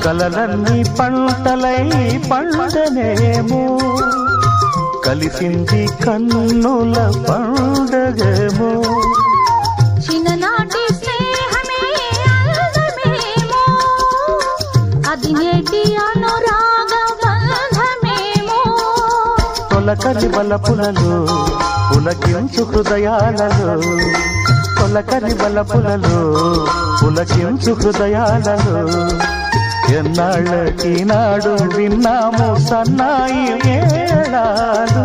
కలలన్నీ పంటలై పండనేమో కలిసింది కన్నుల పండగేమో చిన్ననాటి స్నేహమే అందమేమో అది నేటి అనురాగ బంధమేమో తొలకరి బలపులలో పులకించు హృదయాలలో తొలకరి బలపులలో పులకించు హృదయాలలో ఎన్నాళ్ళకి నాడు విన్నాము సన్నాయి మేళాలు